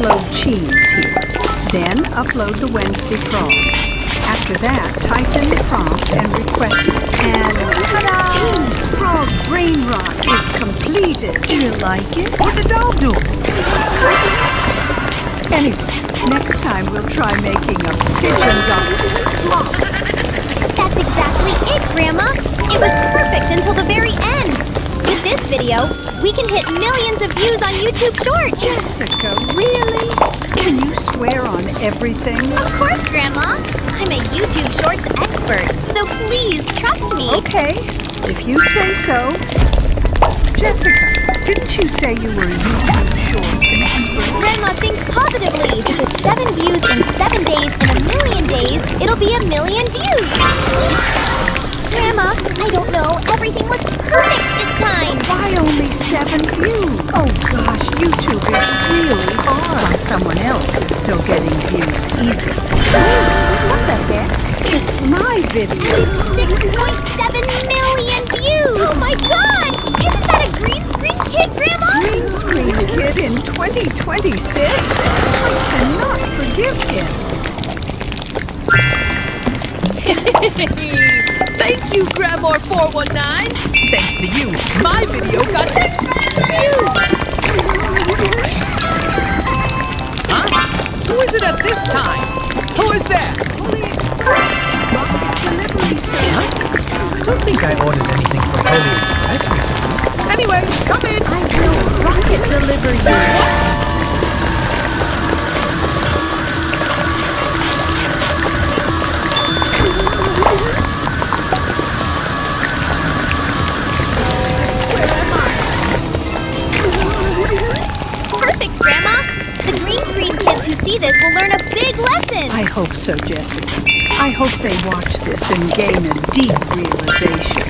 upload cheese here. Then upload the Wednesday frog. After that, type in the prompt and request it. And ta-da! Cheese frog brain rot is completed. Do you like it? What did doll do? Anyway, next time we'll try making a pigeon doctor slop. That's exactly it, Grandma. It was perfect until the very end. With this video, we can hit millions of views on YouTube Shorts. Jessica, really? Can you swear on everything? Of course, Grandma. I'm a YouTube Shorts expert, so please trust me. Okay, if you say so. Jessica, didn't you say you were a YouTube Shorts expert? Grandma, think positively. With 7 views in 7 days in a million days, it'll be a million views. Grandma, I don't know. Everything was perfect this time. Why only 7 views? Oh gosh, YouTube is really hard. Someone else is still getting views easy. What the heck? It's my video. 6.7 million views! Oh my god! Isn't that a green screen kid, Grandma? Green Screen Kid in 2026? I cannot forgive him. Thank you, Grandma419. Thanks to you, my video got 10 views. Huh? Who is it at this time? Who is there? Rocket delivery service. I don't think I ordered anything from Holy Express recently. Anyway, come in. I will rocket deliver you. Perfect, Grandma! The green screen kids who see this will learn a big lesson! I hope so, Jessica. I hope they watch this and gain a deep realization.